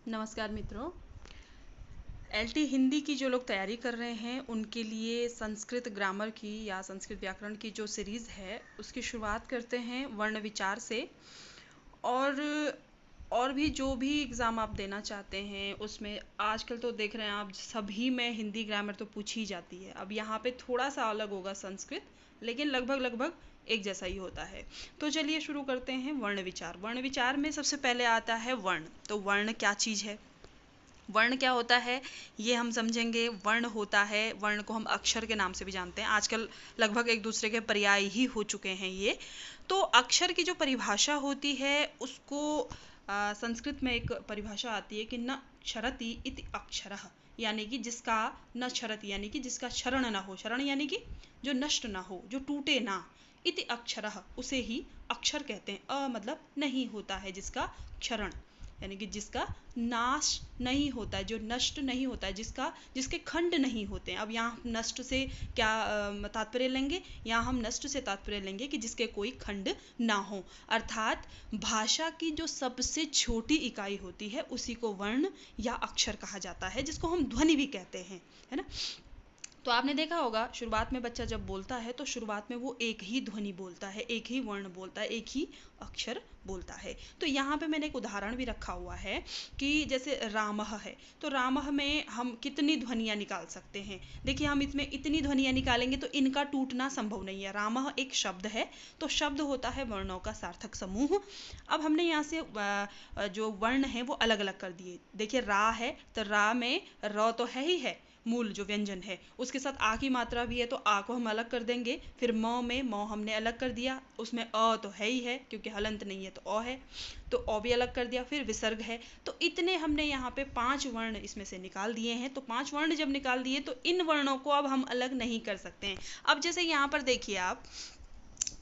नमस्कार मित्रों। एलटी हिंदी की जो लोग तैयारी कर रहे हैं उनके लिए संस्कृत ग्रामर की या संस्कृत व्याकरण की जो सीरीज़ है उसकी शुरुआत करते हैं वर्ण विचार से। और और भी जो भी एग्ज़ाम आप देना चाहते हैं उसमें आजकल तो देख रहे हैं आप सभी में हिंदी ग्रामर तो पूछी जाती है। अब यहाँ पे थोड़ा सा अलग होगा संस्कृत, लेकिन लगभग लगभग एक जैसा ही होता है। तो चलिए शुरू करते हैं वर्ण विचार। वर्ण विचार में सबसे पहले आता है वर्ण। तो वर्ण क्या चीज़ है, वर्ण क्या होता है ये हम समझेंगे। वर्ण होता है, वर्ण को हम अक्षर के नाम से भी जानते हैं। आजकल लगभग एक दूसरे के पर्याय ही हो चुके हैं ये। तो अक्षर की जो परिभाषा होती है उसको संस्कृत में एक परिभाषा आती है कि न क्षरति इति अक्षरः, यानी कि जिसका न क्षरति यानी कि जिसका क्षरण ना हो, क्षरण यानी कि जो नष्ट ना हो, जो टूटे ना, इति अक्षरः उसे ही अक्षर कहते हैं। मतलब नहीं होता है, जिसका क्षरण यानी कि जिसका नाश नहीं होता है, जो नष्ट नहीं होता है, जिसके खंड नहीं होते हैं। अब यहाँ हम नष्ट से क्या तात्पर्य लेंगे, यहाँ हम नष्ट से तात्पर्य लेंगे कि जिसके कोई खंड ना हो। अर्थात भाषा की जो सबसे छोटी इकाई होती है उसी को वर्ण या अक्षर कहा जाता है, जिसको हम ध्वनि भी कहते हैं, है ना। तो आपने देखा होगा शुरुआत में बच्चा जब बोलता है तो शुरुआत में वो एक ही ध्वनि बोलता है, एक ही वर्ण बोलता है, एक ही अक्षर बोलता है। तो यहाँ पे मैंने एक उदाहरण भी रखा हुआ है कि जैसे रामः है, तो रामः में हम कितनी ध्वनियाँ निकाल सकते हैं। देखिए हम इसमें इतनी ध्वनियाँ निकालेंगे तो इनका टूटना संभव नहीं है। रामः एक शब्द है, तो शब्द होता है वर्णों का सार्थक समूह। अब हमने यहाँ से जो वर्ण है वो अलग अलग कर दिए। देखिए रा है तो रा में र तो है ही है, मूल जो व्यंजन है, उसके साथ आ की मात्रा भी है तो आ को हम अलग कर देंगे। फिर म में म हमने अलग कर दिया, उसमें अ तो है ही है क्योंकि हलंत नहीं है तो अ है, तो अ भी अलग कर दिया। फिर विसर्ग है। तो इतने हमने यहाँ पे 5 वर्ण इसमें से निकाल दिए हैं। तो 5 वर्ण जब निकाल दिए तो इन वर्णों को अब हम अलग नहीं कर सकते हैं। अब जैसे यहाँ पर देखिए आप,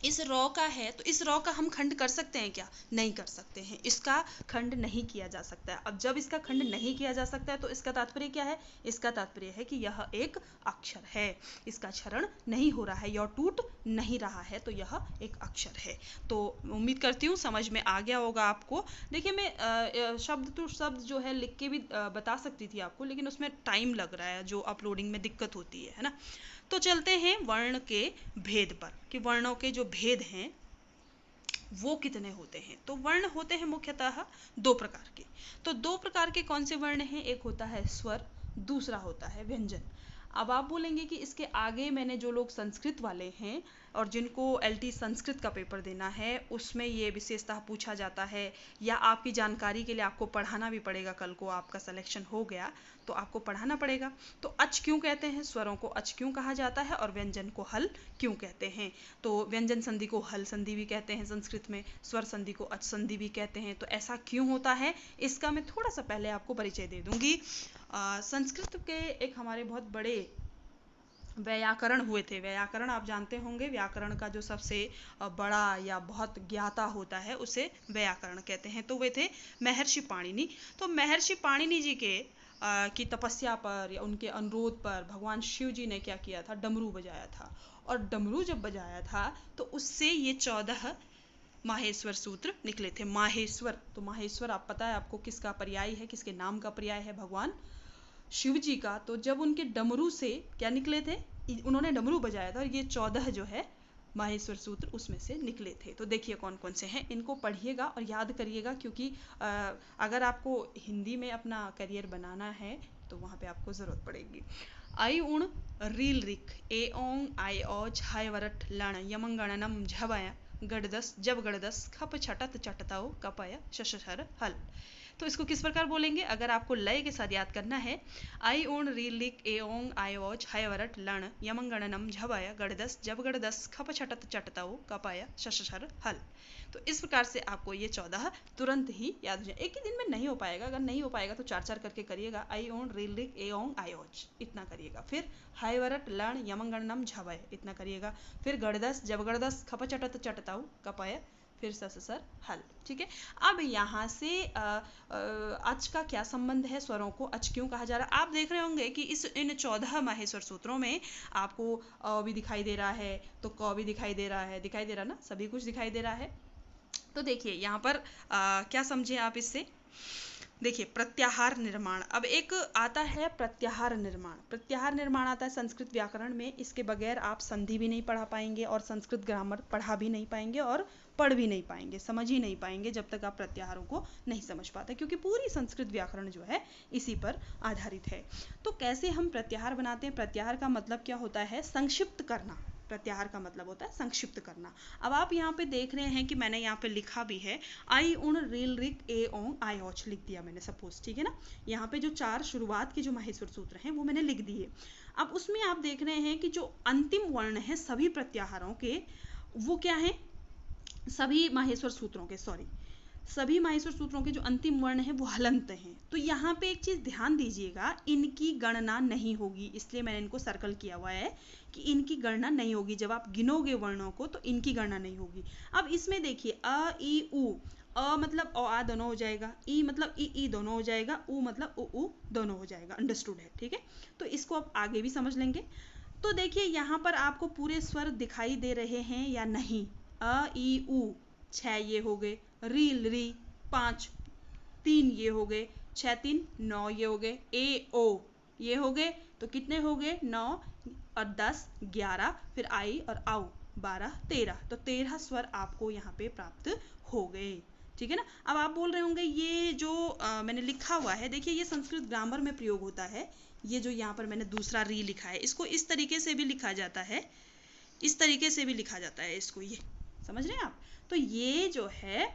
इस रॉ का है तो इस रॉ का हम खंड कर सकते हैं क्या? नहीं कर सकते हैं, इसका खंड नहीं किया जा सकता है। अब जब इसका खंड नहीं किया जा सकता है तो इसका तात्पर्य क्या है? इसका तात्पर्य है कि यह एक अक्षर है, इसका क्षरण नहीं हो रहा है या टूट नहीं रहा है, तो यह एक अक्षर है। तो उम्मीद करती हूँ समझ में आ गया होगा आपको। देखिए मैं शब्द टू शब्द जो है लिख के भी बता सकती थी आपको, लेकिन उसमें टाइम लग रहा है, जो अपलोडिंग में दिक्कत होती है ना। तो चलते हैं वर्ण के भेद पर कि वर्णों के जो भेद हैं वो कितने होते हैं। तो वर्ण होते हैं मुख्यतः 2 प्रकार के। तो 2 प्रकार के कौन से वर्ण हैं? एक होता है स्वर, दूसरा होता है व्यंजन। अब आप बोलेंगे कि इसके आगे मैंने जो लोग संस्कृत वाले हैं और जिनको एलटी संस्कृत का पेपर देना है उसमें ये विशेषता पूछा जाता है, या आपकी जानकारी के लिए आपको पढ़ाना भी पड़ेगा। कल को आपका सिलेक्शन हो गया तो आपको पढ़ाना पड़ेगा। तो अच क्यों कहते हैं, स्वरों को अच क्यों कहा जाता है और व्यंजन को हल क्यों कहते हैं। तो व्यंजन संधि को हल संधि भी कहते हैं संस्कृत में, स्वर संधि को अच संधि भी कहते हैं। तो ऐसा क्यों होता है इसका मैं थोड़ा सा पहले आपको परिचय दे दूंगी। संस्कृत के एक हमारे बहुत बड़े व्याकरण हुए थे। व्याकरण आप जानते होंगे, व्याकरण का जो सबसे बड़ा या बहुत ज्ञाता होता है उसे व्याकरण कहते हैं। तो वे थे महर्षि पाणिनि। तो महर्षि पाणिनि जी के की तपस्या पर या उनके अनुरोध पर भगवान शिव जी ने क्या किया था, डमरू बजाया था। और डमरू जब बजाया था तो उससे ये 14 माहेश्वर सूत्र निकले थे। माहेश्वर, तो माहेश्वर आप पता है आपको किसका पर्याय है, किसके नाम का पर्याय है? भगवान शिव जी का। तो जब उनके डमरू से क्या निकले थे, उन्होंने डमरू बजाया था और ये 14 जो है माहेश्वर सूत्र उसमें से निकले थे। तो देखिए कौन कौन से हैं, इनको पढ़िएगा और याद करिएगा, क्योंकि अगर आपको हिंदी में अपना करियर बनाना है तो वहाँ पे आपको ज़रूरत पड़ेगी। आई उण रील रिक ए ओंग आई औज हाय वरट लण यमंगणनम झवय गड़दस जब गड़दस खप छटत चटताओ कपय शशर हल। तो इसको किस प्रकार बोलेंगे अगर आपको लय के साथ याद करना है? आई ओण रील लिक ए ओंग आई ओज हय वरट लण यमंगणनम झवय गड़दस जब गड़दस खप छटत चटताओ कपय शशर हल। तो इस प्रकार से आपको ये 14 तुरंत ही याद हो जाए। एक ही दिन में नहीं हो पाएगा, अगर नहीं हो पाएगा तो 4-4 करके करिएगा। आई ओन रील रिक ए ओंग आई ओज इतना करिएगा, फिर हाय वरट लण यमंगणनम झवय इतना करिएगा, फिर गड़दस जब गड़दस खप चटत चटताऊ कपय, फिर सर हल। ठीक है। अब यहाँ से अच का क्या संबंध है, स्वरों को अच क्यों कहा जा रहा है? आप देख रहे होंगे कि इन 14 माहेश्वर सूत्रों में आपको अ भी दिखाई दे रहा है, तो क भी दिखाई दे रहा है ना, सभी कुछ दिखाई दे रहा है। तो देखिए यहाँ पर क्या समझे आप इससे? देखिए प्रत्याहार निर्माण, अब एक आता है प्रत्याहार निर्माण। प्रत्याहार निर्माण आता है संस्कृत व्याकरण में। इसके बगैर आप संधि भी नहीं पढ़ा पाएंगे और संस्कृत ग्रामर पढ़ा भी नहीं पाएंगे और पढ़ भी नहीं पाएंगे, समझ ही नहीं पाएंगे जब तक आप प्रत्याहारों को नहीं समझ पाते, क्योंकि पूरी संस्कृत व्याकरण जो है इसी पर आधारित है। तो कैसे हम प्रत्याहार बनाते हैं? प्रत्याहार का मतलब क्या होता है? संक्षिप्त करना। प्रत्याहार का मतलब होता है संक्षिप्त करना। अब आप यहाँ पे देख रहे हैं कि मैंने यहाँ पे लिखा भी है, आई उण रील रिक ए ओंग आई औच लिख दिया मैंने, सपोज, ठीक है ना। यहाँ पे जो 4 शुरुआत के जो माहेश्वर सूत्र हैं वो मैंने लिख दिए। अब उसमें आप देख रहे हैं कि जो अंतिम वर्ण है सभी प्रत्याहारों के, वो क्या है? सभी माहेश्वर सूत्रों के, सभी माहेश्वर सूत्रों के जो अंतिम वर्ण है वो हलंत हैं। तो यहाँ पे एक चीज ध्यान दीजिएगा, इनकी गणना नहीं होगी, इसलिए मैंने इनको सर्कल किया हुआ है कि इनकी गणना नहीं होगी। जब आप गिनोगे वर्णों को तो इनकी गणना नहीं होगी। अब इसमें देखिए अ ई उ, अ मतलब अ आ दोनों हो जाएगा, ई मतलब ई दोनों हो जाएगा, उ मतलब उ दोनों हो जाएगा। अंडरस्टूड है, ठीक है। तो इसको आप आगे भी समझ लेंगे। तो देखिए यहाँ पर आपको पूरे स्वर दिखाई दे रहे हैं या नहीं? अ ई उ 6 ये हो गए, री री 5, 3 ये हो गए, 6 3 9 ये हो गए, ए ओ ये हो गए। तो कितने हो गए? 9 और 10 11, फिर आई और आउ 12 13। तो 13 स्वर आपको यहाँ पे प्राप्त हो गए, ठीक है ना। अब आप बोल रहे होंगे ये जो मैंने लिखा हुआ है, देखिए ये संस्कृत ग्रामर में प्रयोग होता है। ये जो यहाँ पर मैंने दूसरा री लिखा है, इसको इस तरीके से भी लिखा जाता है, इस तरीके से भी लिखा जाता है इसको, ये समझ रहे हैं आप। तो ये जो है,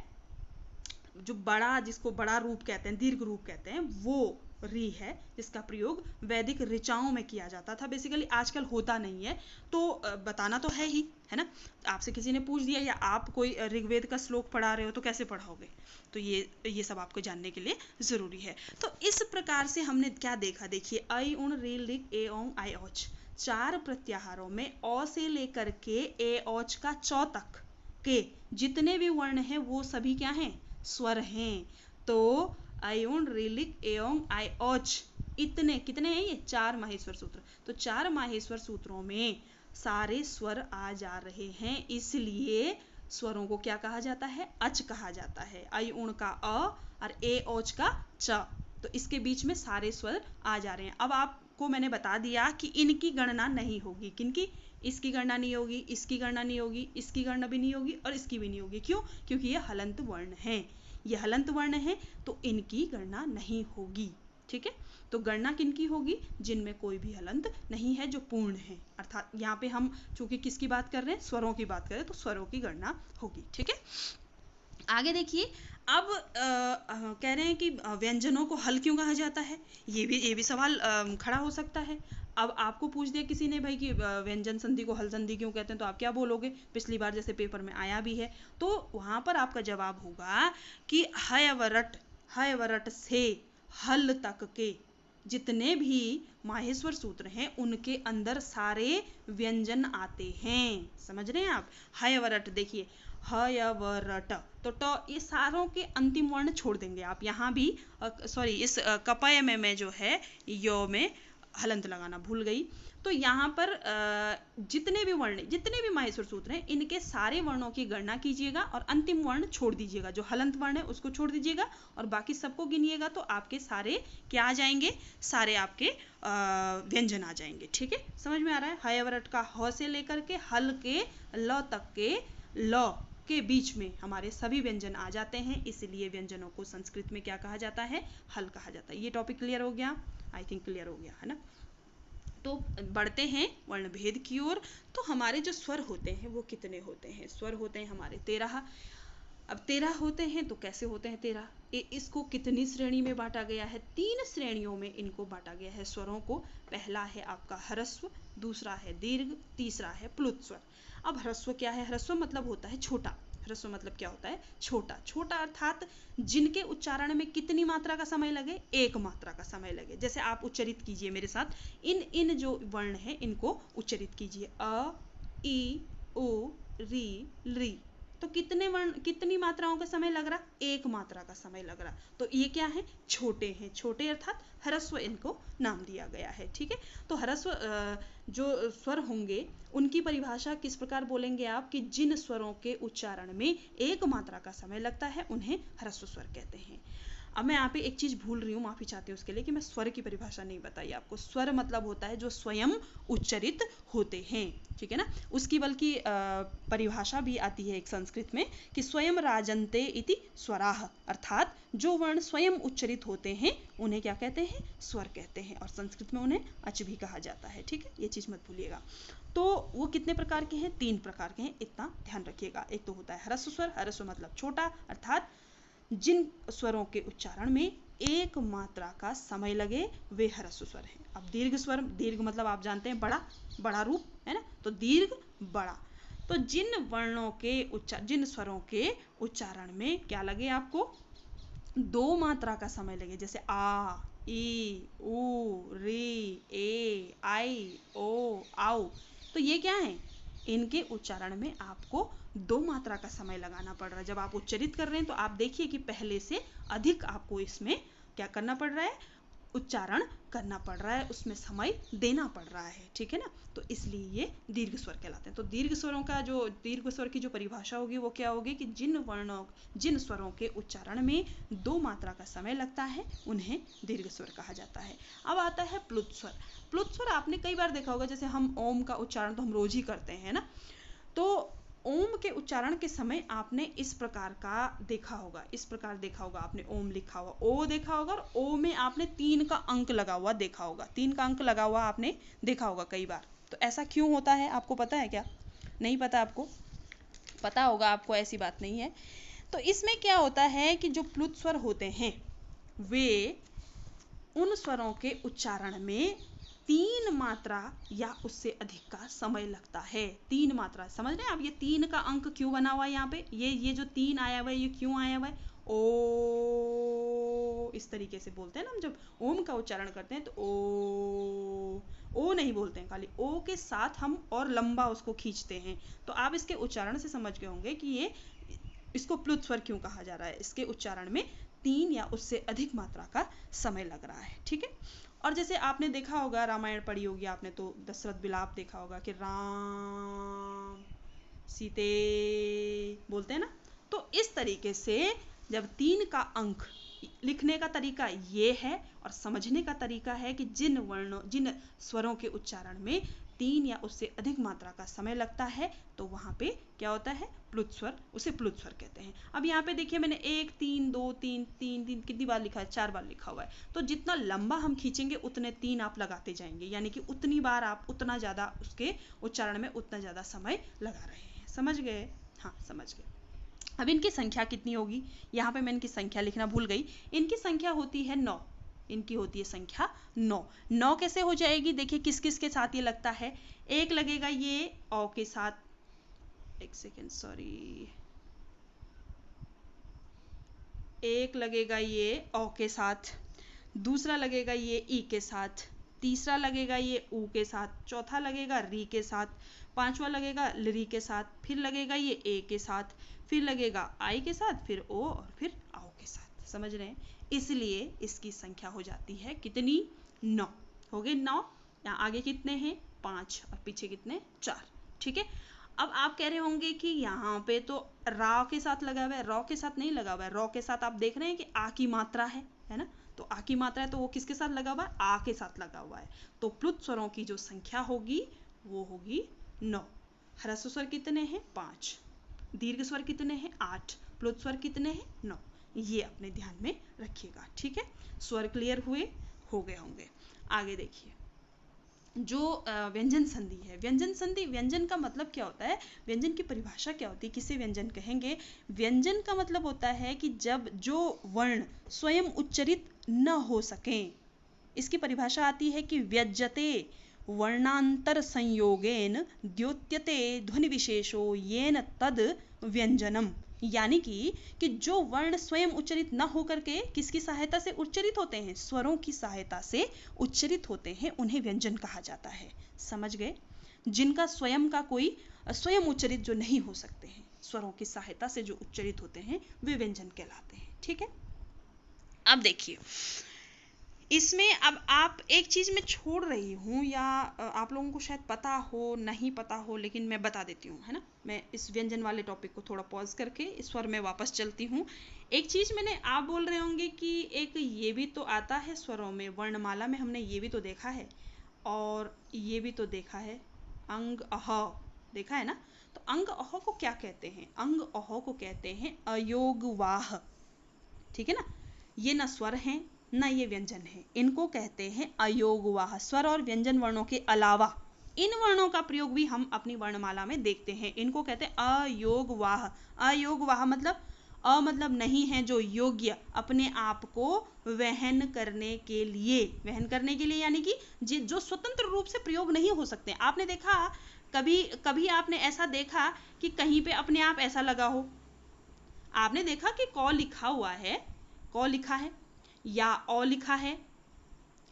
जो बड़ा, जिसको बड़ा रूप कहते हैं, दीर्घ रूप कहते हैं, वो री है जिसका प्रयोग वैदिक ऋचाओं में किया जाता था। बेसिकली आजकल होता नहीं है, तो बताना तो है ही, है ना। आपसे किसी ने पूछ दिया या आप कोई ऋग्वेद का श्लोक पढ़ा रहे हो तो कैसे पढ़ाओगे? तो ये सब आपको जानने के लिए जरूरी है। तो इस प्रकार से हमने क्या देखा? देखिए आई उण रील रिक ए ओंग आई औच, 4 प्रत्याहारों में अ से लेकर के ए औच का चौ तक के जितने भी वर्ण हैं वो सभी क्या हैं? स्वर हैं। तो आयोन रिलिक एओंग आई औच, इतने कितने हैं? ये 4 माहेश्वर सूत्र। तो 4 माहेश्वर सूत्रों में सारे स्वर आ जा रहे हैं, इसलिए स्वरों को क्या कहा जाता है? अच कहा जाता है। आई उण का अ और ए औच का च, तो इसके बीच में सारे स्वर आ जा रहे हैं। अब आपको मैंने बता दिया कि इनकी गणना नहीं होगी। किनकी? इसकी गणना नहीं होगी, इसकी गणना नहीं होगी, इसकी गणना भी नहीं होगी और इसकी भी नहीं होगी। क्यों? क्योंकि ये हलंत वर्ण हैं, ये हलंत वर्ण है, तो इनकी गणना नहीं होगी, ठीक है। तो गणना किनकी होगी? जिनमें कोई भी हलंत नहीं है, जो पूर्ण है। अर्थात यहाँ पे हम चूंकि किसकी बात कर रहे हैं? स्वरों की बात कर रहे हैं, तो स्वरों की गणना होगी, ठीक है। आगे देखिए, अब कह रहे हैं कि व्यंजनों को हल क्यों कहा जाता है? ये भी सवाल खड़ा हो सकता है। अब आपको पूछ दिया किसी ने भाई कि व्यंजन संधि को हल संधि क्यों कहते हैं, तो आप क्या बोलोगे? पिछली बार जैसे पेपर में आया भी है, तो वहां पर आपका जवाब होगा कि हयवरट से हल तक के जितने भी माहेश्वर सूत्र हैं उनके अंदर सारे व्यंजन आते हैं। समझ रहे हैं आप? हयवरट, देखिए हयवरट, तो ट, ये सारों के अंतिम वर्ण छोड़ देंगे आप। यहाँ भी इस कपय में मैं जो है यो में हलंत लगाना भूल गई। तो यहाँ पर जितने भी वर्ण, जितने भी माहेश्वर सूत्र हैं, इनके सारे वर्णों की गणना कीजिएगा और अंतिम वर्ण छोड़ दीजिएगा। जो हलंत वर्ण है उसको छोड़ दीजिएगा और बाकी सबको गिनिएगा, तो आपके सारे क्या आ जाएंगे? सारे आपके व्यंजन आ जाएंगे, ठीक है। समझ में आ रहा है? हयवरट का ह से लेकर के हल के ल तक के ल के बीच में हमारे सभी व्यंजन आ जाते हैं, इसलिए व्यंजनों को संस्कृत में क्या कहा जाता है? हल कहा जाता है। ये टॉपिक क्लियर हो गया? आई थिंक क्लियर हो गया, है ना। तो बढ़ते हैं वर्ण भेद की ओर। तो हमारे जो स्वर होते हैं वो कितने होते हैं? स्वर होते हैं हमारे 13। अब 13 होते हैं तो कैसे होते हैं 13? इसको कितनी श्रेणी में बांटा गया है? 3 श्रेणियों में इनको बांटा गया है स्वरों को। पहला है आपका ह्रस्व, दूसरा है दीर्घ, तीसरा है प्लुत स्वर। अब ह्रस्व क्या है? ह्रस्व मतलब होता है छोटा। ह्रस्व मतलब क्या होता है? छोटा। छोटा अर्थात जिनके उच्चारण में कितनी मात्रा का समय लगे? 1 मात्रा का समय लगे। जैसे आप उच्चरित कीजिए मेरे साथ, इन जो वर्ण है इनको उच्चरित कीजिए। अ ई उ री री, तो कितने वर्ण, कितनी मात्राओं का समय लग रहा? 1 मात्रा का समय लग रहा। तो ये क्या है? छोटे हैं। छोटे अर्थात ह्रस्व इनको नाम दिया गया है, ठीक है। तो ह्रस्व जो स्वर होंगे उनकी परिभाषा किस प्रकार बोलेंगे आप? कि जिन स्वरों के उच्चारण में 1 मात्रा का समय लगता है उन्हें ह्रस्व स्वर कहते हैं। अब मैं यहाँ पे एक चीज भूल रही हूँ, माफी चाहती हूँ उसके लिए, कि मैं स्वर की परिभाषा नहीं बताई आपको। स्वर मतलब होता है जो स्वयं उच्चरित होते हैं, ठीक है ना। उसकी बल्कि परिभाषा भी आती है एक संस्कृत में कि स्वयं राजन्ते इति स्वराः, अर्थात जो वर्ण स्वयं उच्चरित होते हैं उन्हें क्या कहते हैं, स्वर कहते हैं, और संस्कृत में उन्हें अच भी कहा जाता है, ठीक है, ये चीज मत भूलिएगा। तो वो कितने प्रकार के हैं, 3 प्रकार के हैं, इतना ध्यान रखिएगा। एक तो होता है ह्रस्व स्वर, ह्रस्व मतलब छोटा, अर्थात जिन स्वरों के उच्चारण में एक मात्रा का समय लगे वे ह्रस्व स्वर हैं। अब दीर्घ स्वर, दीर्घ मतलब आप जानते हैं बड़ा, बड़ा रूप है ना, तो दीर्घ बड़ा। तो जिन वर्णों के जिन स्वरों के उच्चारण में क्या लगे आपको, 2 मात्रा का समय लगे, जैसे आ, ई, उ, री, ए, आई, ओ, आओ, तो ये क्या है, इनके उच्चारण में आपको 2 मात्रा का समय लगाना पड़ रहा है। जब आप उच्चरित कर रहे हैं तो आप देखिए कि पहले से अधिक आपको इसमें क्या करना पड़ रहा है, उच्चारण करना पड़ रहा है, उसमें समय देना पड़ रहा है, ठीक है ना। तो इसलिए ये दीर्घ स्वर कहलाते हैं। तो दीर्घ स्वरों का जो दीर्घ स्वर की जो परिभाषा होगी वो क्या होगी कि जिन स्वरों के उच्चारण में 2 मात्रा का समय लगता है उन्हें दीर्घ स्वर कहा जाता है। अब आता है प्लुत स्वर। प्लुत स्वर आपने कई बार देखा होगा, जैसे हम ओम का उच्चारण तो हम रोज ही करते हैं ना, तो ओम के उच्चारण के समय आपने इस प्रकार का देखा होगा, इस प्रकार देखा होगा आपने, ओम लिखा हुआ, ओ देखा होगा, और ओ में आपने 3 का अंक लगा हुआ देखा होगा, 3 का अंक लगा हुआ आपने देखा होगा कई बार। तो ऐसा क्यों होता है, आपको पता है क्या? नहीं पता आपको? पता होगा आपको, ऐसी बात नहीं है। तो इसमें क्या होता है कि जो प्लुत स्वर होते हैं वे उन स्वरों के उच्चारण में 3 मात्रा या उससे अधिक का समय लगता है। 3 मात्रा, समझ रहे हैं आप, ये 3 का अंक क्यों बना हुआ है यहाँ पे, ये जो 3 आया हुआ है ये क्यों आया हुआ है? ओ, इस तरीके से बोलते हैं ना हम, जब ओम का उच्चारण करते हैं तो ओ नहीं बोलते हैं, खाली ओ के साथ हम और लंबा उसको खींचते हैं। तो आप इसके उच्चारण से समझ गए होंगे कि ये इसको प्लुत स्वर क्यों कहा जा रहा है। इसके उच्चारण में 3 या उससे अधिक मात्रा का समय लग रहा है, ठीक है। और जैसे आपने देखा होगा, रामायण पढ़ी होगी आपने, तो दशरथ विलाप देखा होगा कि राम सीते बोलते हैं ना। तो इस तरीके से जब 3 का अंक, लिखने का तरीका ये है और समझने का तरीका है कि जिन स्वरों के उच्चारण में 3 या उससे अधिक मात्रा का समय लगता है तो वहां पे क्या होता है, प्लुत स्वर, उसे प्लुत स्वर कहते हैं। अब यहाँ पे देखिए मैंने 1 3 2 3 3 3 कितनी बार लिखा है, 4 बार लिखा हुआ है। तो जितना लंबा हम खींचेंगे उतने 3 आप लगाते जाएंगे, यानी कि उतनी बार आप उतना ज्यादा उसके उच्चारण में उतना ज्यादा समय लगा रहे हैं। समझ गए? हाँ समझ गए। अब इनकी संख्या कितनी होगी, यहाँ पे मैं इनकी संख्या लिखना भूल गई। इनकी संख्या होती है 9। इनकी होती है संख्या 9। 9 कैसे हो जाएगी, देखिए किस किस के साथ ये लगता है। एक लगेगा ये औ के साथ, एक सेकेंड सॉरी, एक लगेगा ये औ के साथ, दूसरा लगेगा ये ई के साथ, तीसरा लगेगा ये ऊ के साथ, चौथा लगेगा री के साथ, पांचवा लगेगा लरी के साथ, फिर लगेगा ये ए के साथ, फिर लगेगा आई के साथ, फिर ओ और फिर आओ के साथ। समझ रहे हैं? इसलिए इसकी संख्या हो जाती है कितनी, 9। हो गए 9। यहाँ आगे कितने हैं, 5, और पीछे कितने, 4, ठीक है। अब आप कह रहे होंगे कि यहाँ पे तो रा के साथ लगा हुआ है, रॉ के साथ नहीं लगा हुआ है। रॉ के साथ आप देख रहे हैं कि आ की मात्रा है ना, तो आ की मात्रा है तो वो किसके साथ लगा हुआ है, आ के साथ लगा हुआ है। तो प्लुत स्वरों की जो संख्या होगी वो होगी 9। ह्रस्व स्वर कितने हैं, 5, दीर्घ स्वर कितने हैं, 8, प्लुत स्वर कितने हैं, 9। ये अपने ध्यान में रखिएगा, ठीक है। स्वर क्लियर हुए, हो गए होंगे। आगे देखिए, जो व्यंजन संधि है, व्यंजन संधि, व्यंजन का मतलब क्या होता है, व्यंजन की परिभाषा क्या होती है, किसे व्यंजन कहेंगे? व्यंजन का मतलब होता है कि जब जो वर्ण स्वयं उच्चरित न हो सकें, इसकी परिभाषा आती है कि व्यज्यते वर्णांतर संयोगेन द्योत्यते ध्वनि विशेषो येन तद व्यंजनम। यानी कि जो वर्ण स्वयं उच्चरित न होकर के किसकी सहायता से उच्चरित होते हैं, स्वरों की सहायता से उच्चरित होते हैं, उन्हें व्यंजन कहा जाता है। समझ गए? जिनका स्वयं का कोई स्वयं उच्चरित जो नहीं हो सकते हैं, स्वरों की सहायता से जो उच्चरित होते हैं वे व्यंजन कहलाते हैं, ठीक है। अब देखिए इसमें अब आप एक चीज़ मैं छोड़ रही हूँ, या आप लोगों को शायद पता हो नहीं पता हो, लेकिन मैं बता देती हूँ, है ना। मैं इस व्यंजन वाले टॉपिक को थोड़ा पॉज करके इस स्वर में वापस चलती हूँ। एक चीज़ मैंने, आप बोल रहे होंगे कि एक ये भी तो आता है स्वरों में, वर्णमाला में हमने ये भी तो देखा है और ये भी तो देखा है, अंग अह देखा है ना। तो अंग अह को क्या कहते हैं? अंग अह को कहते हैं अयोगवाह, ठीक है ना। ये ना स्वर हैं ना ये व्यंजन है, इनको कहते हैं अयोगवाह। स्वर और व्यंजन वर्णों के अलावा इन वर्णों का प्रयोग भी हम अपनी वर्णमाला में देखते हैं। इनको कहते हैं अयोगवाह। अयोगवाह मतलब अ मतलब नहीं है, जो योग्य अपने आप को वहन करने के लिए, वहन करने के लिए यानी कि जो स्वतंत्र रूप से प्रयोग नहीं हो सकते। आपने देखा कभी कभी, आपने ऐसा देखा कि कहीं पे अपने आप ऐसा लगा हो, आपने देखा कि क लिखा हुआ है, क लिखा है या अ लिखा है,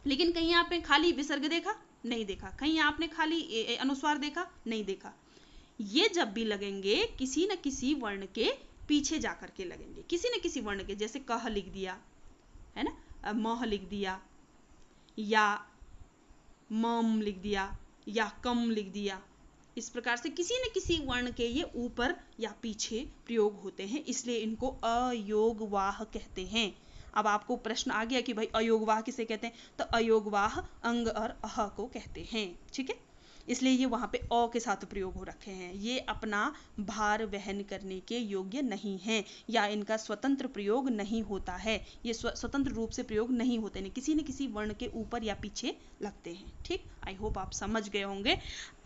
लेकिन कहीं आपने खाली विसर्ग देखा? नहीं देखा। कहीं आपने खाली अनुस्वार देखा? नहीं देखा। ये जब भी लगेंगे किसी न किसी वर्ण के पीछे जाकर के लगेंगे, किसी न किसी वर्ण के। जैसे कह लिख दिया है ना, मह लिख दिया, या मम लिख दिया, या कम लिख दिया। इस प्रकार से किसी न किसी वर्ण के ये ऊपर या पीछे प्रयोग होते हैं, इसलिए इनको अयोगवाह कहते हैं। अब आपको प्रश्न आ गया कि भाई अयोगवाह किसे कहते हैं? तो अयोगवाह अंग और अह को कहते हैं, ठीक है। इसलिए ये वहाँ पे अ के साथ प्रयोग हो रखे हैं। ये अपना भार वहन करने के योग्य नहीं हैं, या इनका स्वतंत्र प्रयोग नहीं होता है। ये स्वतंत्र रूप से प्रयोग नहीं होते हैं, किसी न किसी वर्ण के ऊपर या पीछे लगते हैं, ठीक। आई होप आप समझ गए होंगे।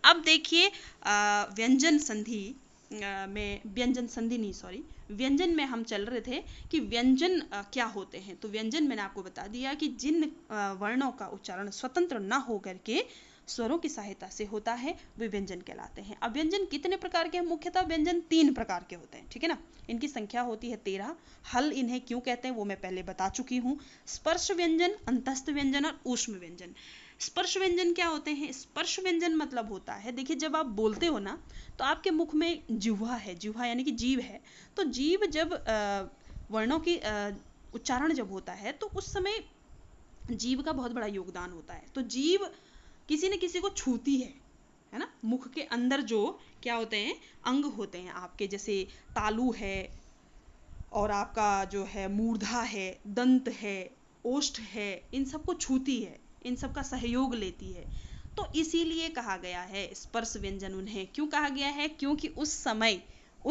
अब देखिए व्यंजन संधि में, व्यंजन संधि नहीं सॉरी, व्यंजन में हम चल रहे थे कि व्यंजन क्या होते हैं। तो व्यंजन मैंने आपको बता दिया कि जिन वर्णों का उच्चारण स्वतंत्र ना हो करके स्वरों की सहायता से होता है, वे व्यंजन कहलाते हैं। अब व्यंजन कितने प्रकार के हैं? मुख्यतः व्यंजन 3 प्रकार के होते हैं, ठीक है ना। इनकी संख्या होती है 13। हल इन्हें क्यों कहते हैं वो मैं पहले बता चुकी हूँ। स्पर्श व्यंजन, अंतस्थ व्यंजन और ऊष्म व्यंजन। स्पर्श व्यंजन क्या होते हैं? स्पर्श व्यंजन मतलब होता है, देखिए जब आप बोलते हो ना, तो आपके मुख में जिह्वा है, जिह्वा यानी कि जीभ है। तो जीभ जब वर्णों की उच्चारण जब होता है, तो उस समय जीभ का बहुत बड़ा योगदान होता है। तो जीभ किसी न किसी को छूती है ना। मुख के अंदर जो क्या होते हैं, अंग होते हैं आपके, जैसे तालु है, और आपका जो है मूर्धा है, दंत है, ओष्ठ है, इन सबको छूती है, इन सब का सहयोग लेती है। तो इसीलिए कहा गया है स्पर्श व्यंजन उन्हें। क्यों कहा गया है? क्योंकि उस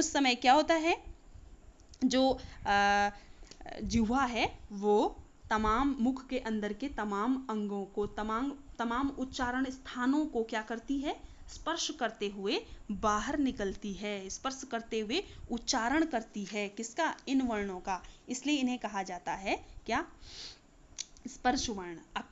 समय क्या होता है, जो जिह्वा है वो तमाम मुख के अंदर के तमाम अंगों को, तमाम उच्चारण स्थानों को क्या करती है? स्पर्श करते हुए बाहर निकलती है, स्पर्श करते हुए उच्चारण करती है। किसका? इन वर्णों का। इसलिए इन्हें कहा जाता है क्या? स्पर्श वर्ण। अब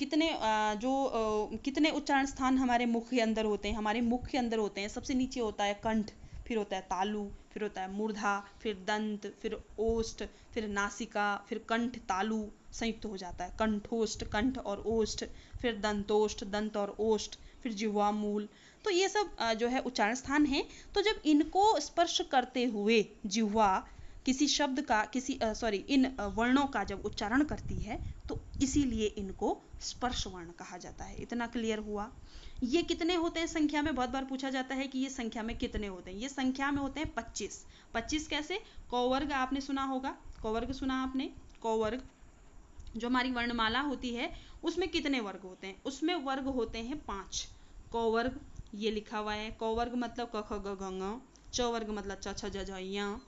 कितने उच्चारण स्थान हमारे मुख के अंदर होते हैं? हमारे मुख के अंदर होते हैं, सबसे नीचे होता है कंठ, फिर होता है तालु, फिर होता है मूर्धा, फिर दंत, फिर ओष्ठ, फिर नासिका, फिर कंठ तालु संयुक्त हो जाता है कंठोष्ठ, कंठ और ओष्ठ, फिर दंतोष्ठ, दंत और ओष्ठ, फिर जिह्वा मूल। तो ये सब जो है उच्चारण स्थान है। तो जब इनको स्पर्श करते हुए जिह्वा किसी शब्द का, इन वर्णों का जब उच्चारण करती है, तो इसीलिए इनको स्पर्श वर्ण कहा जाता है। इतना क्लियर हुआ? ये कितने होते हैं संख्या में? बहुत बार पूछा जाता है कि ये संख्या में कितने होते हैं। ये संख्या में होते हैं 25। 25 कैसे? कौवर्ग आपने सुना होगा, कौवर्ग सुना आपने? कौवर्ग जो हमारी वर्णमाला होती है, उसमें कितने वर्ग होते हैं? उसमें वर्ग होते हैं 5। कौवर्ग ये लिखा हुआ है। कौवर्ग मतलब क ख ग घ ङ, च वर्ग मतलब च छ ज झ ञ,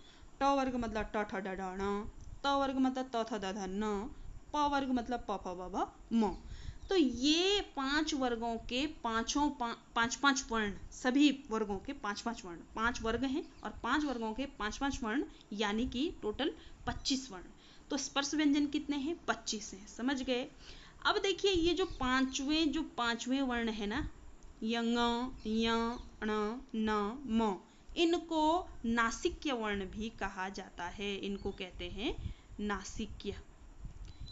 ट वर्ग मतलब ट ठ ड ढ ण, त वर्ग मतलब त थ द ध न, प वर्ग मतलब प फ ब भ म। तो ये 5 वर्गों के पाँच वर्ण, सभी वर्गों के 5 वर्ण, 5 वर्ग हैं और 5 वर्गों के 5 वर्ण, यानी कि टोटल 25 वर्ण। तो स्पर्श व्यंजन कितने हैं? 25 हैं। समझ गए? अब देखिए ये जो पांचवें वर्ण है ना, यंग, य, ण, न, म, इनको नासिक्य वर्ण भी कहा जाता है। इनको कहते हैं नासिक्य।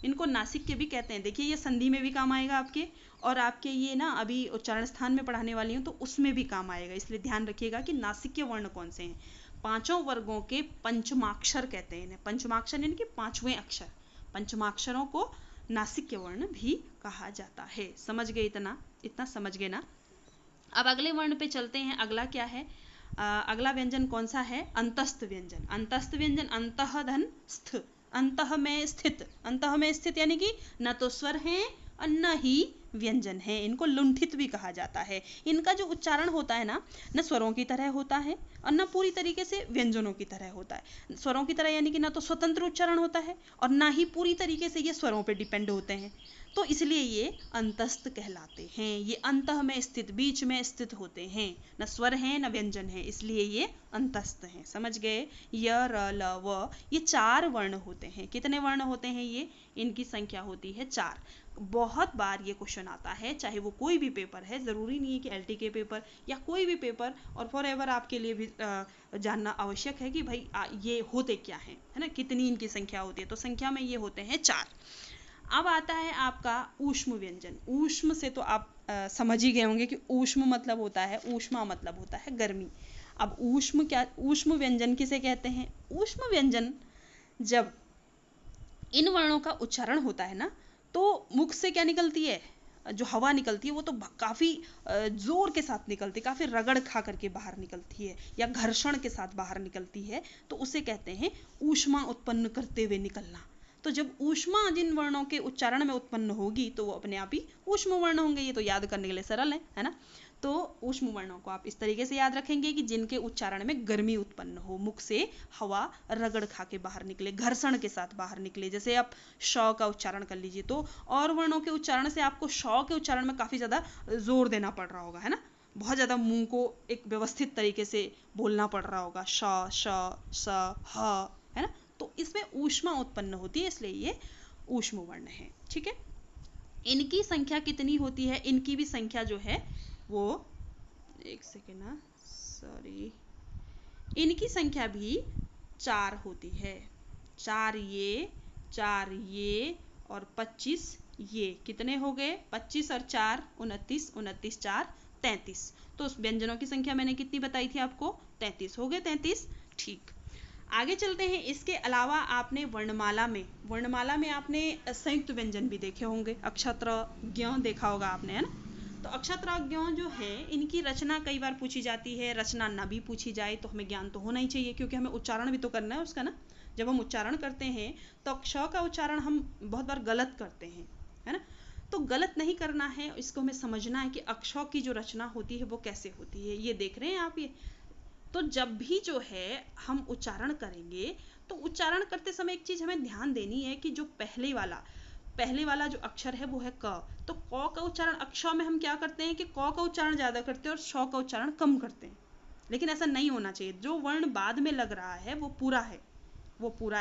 इनको नासिक्य भी कहते हैं। देखिए ये संधि में भी काम आएगा आपके, और आपके ये ना अभी उच्चारण स्थान में पढ़ाने वाली हूँ तो उसमें भी काम आएगा। इसलिए ध्यान रखिएगा कि नासिक्य वर्ण कौन से हैं। 5 वर्गों के पंचमाक्षर कहते हैं इन्हें। पंचमाक्षर यानी कि 5वें अक्षर। पंचमाक्षरों को नासिक्य वर्ण भी कहा जाता है। समझ गए? इतना समझ गए ना। अब अगले वर्ण पे चलते हैं। अगला क्या है? अगला व्यंजन कौन सा है? अंतस्थ व्यंजन। अंतस्थ व्यंजन अंतः धन स्थ, अंतः में स्थित। अंतः में स्थित यानी कि न तो स्वर है और न ही व्यंजन है। इनको लुंठित भी कहा जाता है। इनका जो उच्चारण होता है ना, न स्वरों की तरह होता है और न पूरी तरीके से व्यंजनों की तरह होता है। स्वरों की तरह यानी कि न तो स्वतंत्र उच्चारण होता है और न ही पूरी तरीके से ये स्वरों पे डिपेंड होते हैं, तो इसलिए ये अंतस्थ कहलाते हैं। ये अंतः में स्थित, बीच में स्थित होते हैं, न स्वर है न व्यंजन है, इसलिए ये अंतस्थ हैं। समझ गए? य र ल व ये 4 वर्ण होते हैं। कितने वर्ण होते हैं ये? इनकी संख्या होती है 4। बहुत बार ये क्वेश्चन आता है, चाहे वो कोई भी पेपर है, ज़रूरी नहीं है कि LT के पेपर या कोई भी पेपर, और फॉरएवर आपके लिए भी जानना आवश्यक है कि भाई ये होते क्या हैं, है ना, कितनी इनकी संख्या होती है। तो संख्या में ये होते हैं 4। अब आता है आपका ऊष्म व्यंजन। ऊष्म से तो आप समझ ही गए होंगे कि ऊष्म मतलब होता है, ऊष्मा मतलब होता है गर्मी। अब ऊष्म व्यंजन किसे कहते हैं? ऊष्म व्यंजन जब इन वर्णों का उच्चारण होता है ना, तो मुख से क्या निकलती है? जो हवा निकलती है वो तो काफ़ी जोर के साथ निकलती है, काफ़ी रगड़ खा करके बाहर निकलती है या घर्षण के साथ बाहर निकलती है, तो उसे कहते हैं ऊष्मा उत्पन्न करते हुए निकलना। तो जब ऊष्मा जिन वर्णों के उच्चारण में उत्पन्न होगी तो वो अपने आप ही ऊष्म वर्ण होंगे। ये तो याद करने के लिए सरल है ना। तो ऊष्म वर्णों को आप इस तरीके से याद रखेंगे कि जिनके उच्चारण में गर्मी उत्पन्न हो, मुख से हवा रगड़ खा के बाहर निकले, घर्षण के साथ बाहर निकले। जैसे आप श का उच्चारण कर लीजिए, तो और वर्णों के उच्चारण से आपको श के उच्चारण में काफ़ी ज़्यादा जोर देना पड़ रहा होगा, है ना, बहुत ज़्यादा मुंह को एक व्यवस्थित तरीके से बोलना पड़ रहा होगा, श श स ह, है ना। तो इसमें ऊष्मा उत्पन्न होती है, इसलिए ये ऊष्म वर्ण है। ठीक है। इनकी संख्या कितनी होती है? इनकी भी संख्या जो है वो, एक सेकेंड ना, सॉरी, इनकी संख्या भी 4 होती है। 4 ये और 25 ये, कितने हो गए? 25 और 4 29, 29 4 33। तो उस व्यंजनों की संख्या मैंने कितनी बताई थी आपको? 33 हो गए। 33। ठीक, आगे चलते हैं। इसके अलावा आपने वर्णमाला में आपने संयुक्त व्यंजन भी देखे होंगे। अक्षत्र ज्ञ देखा होगा आपने, है ना। तो अक्षत्र ज्ञ जो है, इनकी रचना कई बार पूछी जाती है। रचना न भी पूछी जाए तो हमें ज्ञान तो होना ही चाहिए, क्योंकि हमें उच्चारण भी तो करना है उसका ना। जब हम उच्चारण करते हैं तो क्ष का उच्चारण हम बहुत बार गलत करते हैं, है ना। तो गलत नहीं करना है, इसको हमें समझना है कि अक्षर की जो रचना होती है वो कैसे होती है। ये देख रहे हैं आप ये। तो जब भी जो है हम उच्चारण करेंगे, तो उच्चारण करते समय एक चीज़ हमें ध्यान देनी है कि जो पहले वाला जो अक्षर है वो है क। तो क का उच्चारण अक्षर में हम क्या करते हैं कि क का उच्चारण ज़्यादा करते हैं और श का उच्चारण कम करते हैं। लेकिन ऐसा नहीं होना चाहिए। जो वर्ण बाद में लग रहा है वो पूरा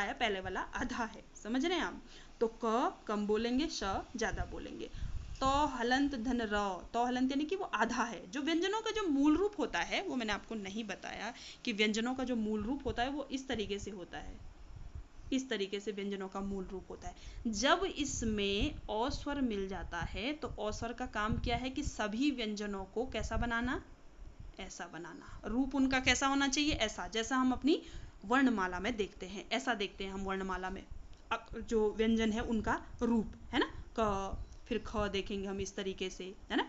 है, पहले वाला आधा है। समझ रहे हैं आप? तो क कम बोलेंगे, श ज़्यादा बोलेंगे। तो हलंत धन र, तो हलंत यानी कि वो आधा है। जो व्यंजनों का जो मूल रूप होता है वो मैंने आपको नहीं बताया कि व्यंजनों का जो मूल रूप होता है वो इस तरीके से होता है। इस तरीके से व्यंजनों का मूल रूप होता है। जब इसमें अ स्वर मिल जाता है तो अ स्वर का काम क्या है कि सभी व्यंजनों को कैसा बनाना? ऐसा बनाना। रूप उनका कैसा होना चाहिए? ऐसा, जैसा हम अपनी वर्णमाला में देखते हैं, ऐसा देखते हैं हम वर्णमाला में। जो व्यंजन है उनका रूप, है ना। क, फिर ख देखेंगे हम इस तरीके से, है ना।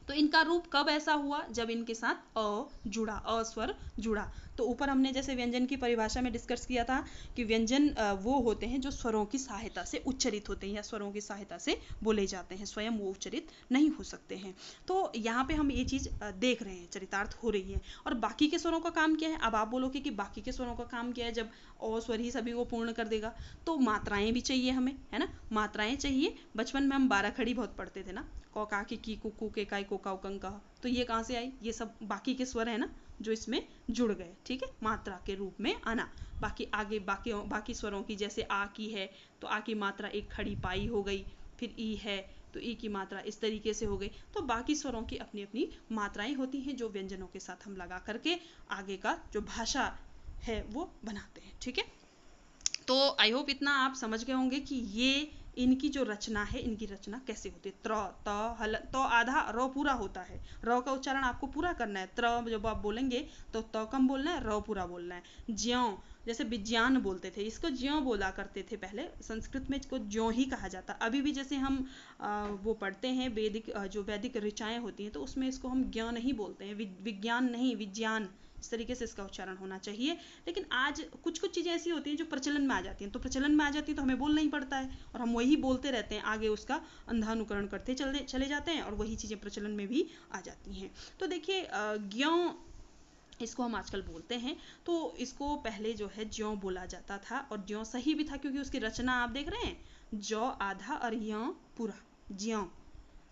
तो इनका रूप कब ऐसा हुआ? जब इनके साथ अ जुड़ा, अ स्वर जुड़ा। तो ऊपर हमने जैसे व्यंजन की परिभाषा में डिस्कस किया था कि व्यंजन वो होते हैं जो स्वरों की सहायता से उच्चरित होते हैं या स्वरों की सहायता से बोले जाते हैं, स्वयं वो उच्चरित नहीं हो सकते हैं। तो यहाँ पे हम ये चीज़ देख रहे हैं, चरितार्थ हो रही है। और बाकी के स्वरों का काम क्या है? अब आप बोलोगे कि बाकी के स्वरों का काम क्या है? जब अ स्वर ही सभी को पूर्ण कर देगा, तो मात्राएं भी चाहिए हमें, है ना। मात्राएं चाहिए। बचपन में हम 12 खड़ी बहुत पढ़ते थे ना, क का की कु के काई को का उकं कह। तो ये कहाँ से आई? ये सब बाकी के स्वर है ना जो इसमें जुड़ गए। ठीक है, मात्रा के रूप में आना। बाकी आगे बाकी स्वरों की, जैसे आ की है तो आ की मात्रा एक खड़ी पाई हो गई, फिर ई है तो ई की मात्रा इस तरीके से हो गई। तो बाकी स्वरों की अपनी अपनी मात्राएं होती हैं जो व्यंजनों के साथ हम लगा करके आगे का जो भाषा है वो बनाते हैं। ठीक है, तो आई होप इतना आप समझ गए होंगे कि ये इनकी जो रचना है, इनकी रचना कैसे होती है। त्र, त, हल, तो आधा, र पूरा होता है। र का उच्चारण आपको पूरा करना है। त्र जब आप बोलेंगे तो त कम बोलना है, र पूरा बोलना है। ज्यों, जैसे विज्ञान बोलते थे, इसको ज्यों बोला करते थे पहले, संस्कृत में इसको ज्यों ही कहा जाता। अभी भी जैसे हम वो पढ़ते हैं वैदिक, जो वैदिक ऋचाएँ होती हैं, तो उसमें इसको हम ज्ञ नहीं बोलते हैं, विज्ञान नहीं, विज्ञान, इस तरीके से इसका उच्चारण होना चाहिए। लेकिन आज कुछ कुछ चीज़ें ऐसी होती हैं जो प्रचलन में आ जाती हैं, तो प्रचलन में आ जाती है तो हमें बोलना ही पड़ता है, और हम वही बोलते रहते हैं, आगे उसका अंधानुकरण करते चले जाते हैं, और वही चीज़ें प्रचलन में भी आ जाती हैं। तो देखिए ज्यों, इसको हम आजकल बोलते हैं, तो इसको पहले जो है ज्यों बोला जाता था, और ज्यों सही भी था क्योंकि उसकी रचना आप देख रहे हैं, जौ आधा और यों पूरा, ज्यों।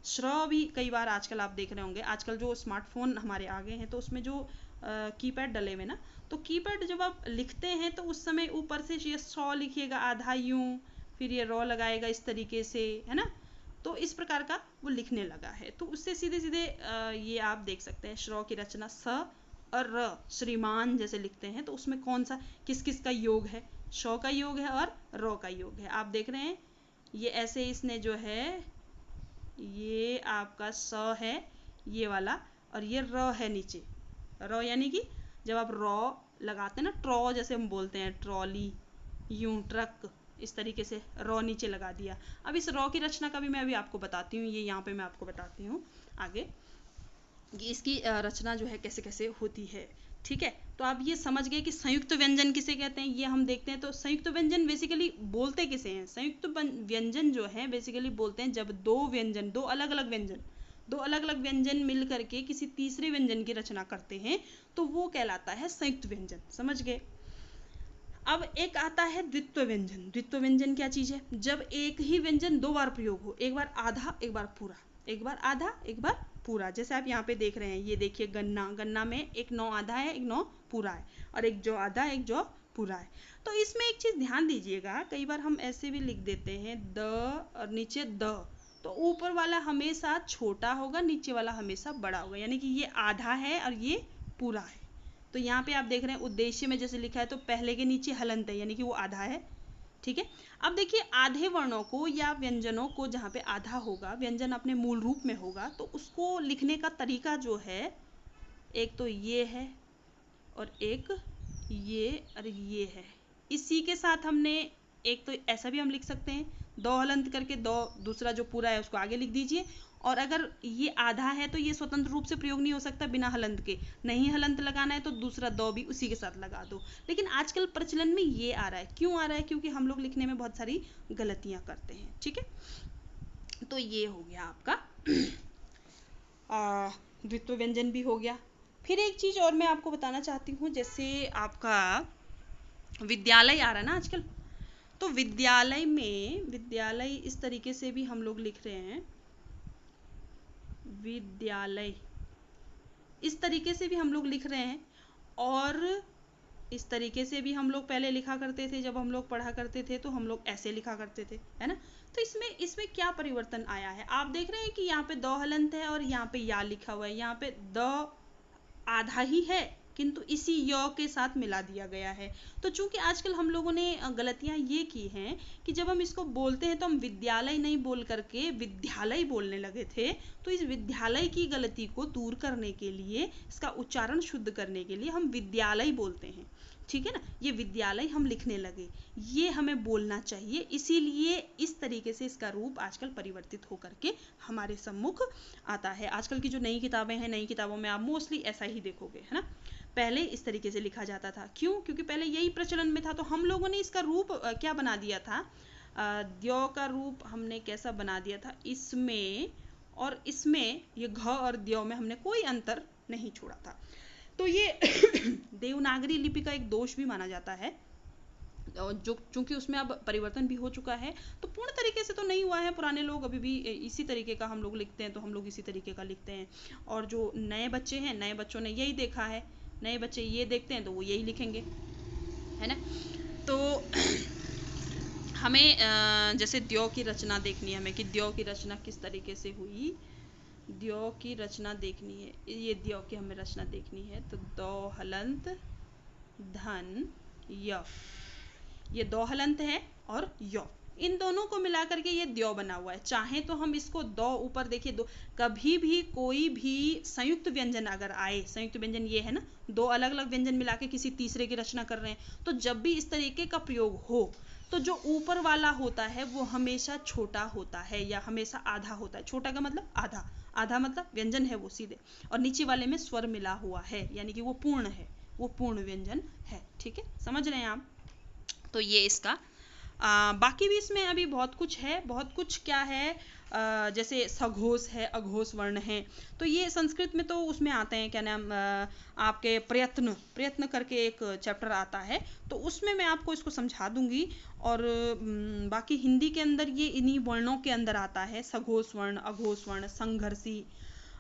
श्र भी कई बार आजकल आप देख रहे होंगे, आजकल जो स्मार्टफोन हमारे आ गए हैं तो उसमें जो कीपैड डले हुए ना, तो कीपैड जब आप लिखते हैं तो उस समय ऊपर से ये सौ लिखिएगा आधा यूं, फिर ये रॉ लगाएगा इस तरीके से, है ना, तो इस प्रकार का वो लिखने लगा है। तो उससे सीधे सीधे ये आप देख सकते हैं श्र की रचना स और र, श्रीमान जैसे लिखते हैं, तो उसमें कौन सा, किस किस का योग है, श का योग है और र का योग है। आप देख रहे हैं ये ऐसे, इसने जो है ये आपका स है ये वाला, और ये र है नीचे, र यानी कि जब आप रॉ लगाते हैं ना, ट्रॉ जैसे हम बोलते हैं, ट्रॉली, यूं, ट्रक, इस तरीके से रॉ नीचे लगा दिया। अब इस रॉ की रचना का भी मैं अभी आपको बताती हूँ, ये यहाँ पे मैं आपको बताती हूँ आगे कि इसकी रचना जो है कैसे कैसे होती है। ठीक है, तो आप ये समझ गए कि संयुक्त व्यंजन किसे कहते हैं, ये हम देखते हैं। तो संयुक्त व्यंजन बेसिकली बोलते किसे हैं, संयुक्त व्यंजन जो है बेसिकली बोलते हैं जब दो व्यंजन, दो अलग अलग व्यंजन मिल करके किसी तीसरे व्यंजन की रचना करते हैं, तो वो कहलाता है संयुक्त व्यंजन। समझ गए। अब एक आता है द्वित्व व्यंजन। द्वित्व व्यंजन क्या चीज है, जब एक ही व्यंजन दो बार प्रयोग हो, एक बार आधा एक बार पूरा, एक बार आधा एक बार पूरा। जैसे आप यहाँ पे देख रहे हैं, ये देखिए गन्ना, गन्ना में एक नौ आधा है एक नौ पूरा है, और एक जो आधा एक जो पूरा है। तो इसमें एक चीज ध्यान दीजिएगा, कई बार हम ऐसे भी लिख देते हैं द और नीचे द, तो ऊपर वाला हमेशा छोटा होगा, नीचे वाला हमेशा बड़ा होगा, यानी कि ये आधा है और ये पूरा है। तो यहाँ पे आप देख रहे हैं उद्देश्य में जैसे लिखा है, तो पहले के नीचे हलंत है, यानी कि वो आधा है। ठीक है, अब देखिए आधे वर्णों को या व्यंजनों को, जहाँ पे आधा होगा, व्यंजन अपने मूल रूप में होगा, तो उसको लिखने का तरीका जो है, एक तो ये है और एक ये और ये है। इसी के साथ हमने एक तो ऐसा भी हम लिख सकते हैं, दो हलंत करके, दो दूसरा जो पूरा है उसको आगे लिख दीजिए, और अगर ये आधा है तो ये स्वतंत्र रूप से प्रयोग नहीं हो सकता बिना हलंत के, नहीं हलंत लगाना है तो दूसरा दो भी उसी के साथ लगा दो। लेकिन आजकल प्रचलन में ये आ रहा है, क्यों आ रहा है, क्योंकि हम लोग लिखने में बहुत सारी गलतियां करते हैं। ठीक है, तो ये हो गया आपका द्वित्व व्यंजन भी हो गया। फिर एक चीज और मैं आपको बताना चाहती हूँ, जैसे आपका विद्यालय आ रहा है ना आजकल, तो विद्यालय में, विद्यालय इस तरीके से भी हम लोग लिख रहे हैं, विद्यालय इस तरीके से भी हम लोग लिख रहे हैं, और इस तरीके से भी हम लोग पहले लिखा करते थे, जब हम लोग पढ़ा करते थे तो हम लोग ऐसे लिखा करते थे, है ना। तो इसमें क्या परिवर्तन आया है, आप देख रहे हैं कि यहाँ पे दो हलंत है और यहाँ पे या लिखा हुआ है, यहाँ पे द आधा ही है किंतु इसी य के साथ मिला दिया गया है। तो चूंकि आजकल हम लोगों ने गलतियां ये की हैं कि जब हम इसको बोलते हैं तो हम विद्यालय नहीं बोल करके विद्यालय बोलने लगे थे, तो इस विद्यालय की गलती को दूर करने के लिए, इसका उच्चारण शुद्ध करने के लिए हम विद्यालय बोलते हैं। ठीक है ना, ये विद्यालय हम लिखने लगे, ये हमें बोलना चाहिए, इसीलिए इस तरीके से इसका रूप आजकल परिवर्तित होकर के हमारे सम्मुख आता है। आजकल की जो नई किताबें हैं, नई किताबों में आप मोस्टली ऐसा ही देखोगे, है ना। पहले इस तरीके से लिखा जाता था, क्यों, क्योंकि पहले यही प्रचलन में था, तो हम लोगों ने इसका रूप क्या बना दिया था, द्यो का रूप हमने कैसा बना दिया था, इसमें और इसमें, ये घ और द्यो में हमने कोई अंतर नहीं छोड़ा था। तो ये देवनागरी लिपि का एक दोष भी माना जाता है, जो चूंकि उसमें अब परिवर्तन भी हो चुका है, तो पूर्ण तरीके से तो नहीं हुआ है, पुराने लोग अभी भी इसी तरीके का हम लोग लिखते हैं, तो हम लोग इसी तरीके का लिखते हैं, और जो नए बच्चे हैं, नए बच्चों ने यही देखा है, नए बच्चे ये देखते हैं तो वो यही लिखेंगे, है ना। तो हमें जैसे द्यो की रचना देखनी है हमें, कि द्यो की रचना किस तरीके से हुई, द्यो की रचना देखनी है, ये द्यो की हमें रचना देखनी है, तो दो हलंत धन य, ये दो हलंत है और य, इन दोनों को मिला करके ये द्यो बना हुआ है। चाहे तो हम इसको दो ऊपर देखिए, दो कभी भी कोई भी संयुक्त व्यंजन अगर आए, संयुक्त व्यंजन ये है ना, दो अलग अलग व्यंजन मिला के किसी तीसरे की रचना कर रहे हैं, तो जब भी इस तरीके का प्रयोग हो तो जो ऊपर वाला होता है वो हमेशा छोटा होता है या हमेशा आधा होता है। छोटा का मतलब आधा, आधा मतलब व्यंजन है वो सीधे, और नीचे वाले में स्वर मिला हुआ है, यानी कि वो पूर्ण है, वो पूर्ण व्यंजन है। ठीक है, समझ रहे हैं आप? तो ये इसका बाकी भी इसमें अभी बहुत कुछ है, बहुत कुछ क्या है, जैसे सघोष है, अघोष वर्ण है, तो ये संस्कृत में तो उसमें आते हैं, क्या नाम, आपके प्रयत्न, प्रयत्न करके एक चैप्टर आता है, तो उसमें मैं आपको इसको समझा दूंगी। और बाकी हिंदी के अंदर ये इन्हीं वर्णों के अंदर आता है, सघोष वर्ण, अघोष वर्ण, संघर्षी,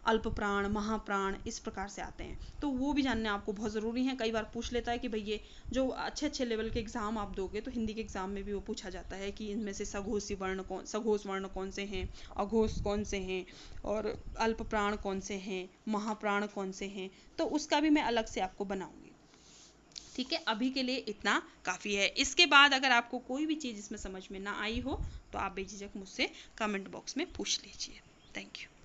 अल्प प्राण, महाप्राण, इस प्रकार से आते हैं, तो वो भी जानने आपको बहुत ज़रूरी है। कई बार पूछ लेता है कि भाई ये जो अच्छे अच्छे लेवल के एग्ज़ाम आप दोगे तो हिंदी के एग्ज़ाम में भी वो पूछा जाता है कि इनमें से सघोषी वर्ण कौन, सघोष वर्ण कौन से हैं, अघोष कौन से हैं, और अल्प प्राण कौन से हैं, महाप्राण कौन से हैं, तो उसका भी मैं अलग से आपको बनाऊंगी। ठीक है, अभी के लिए इतना काफ़ी है। इसके बाद अगर आपको कोई भी चीज़ इसमें समझ में ना आई हो तो आप बेझिझक मुझसे कमेंट बॉक्स में पूछ लीजिए। Thank you.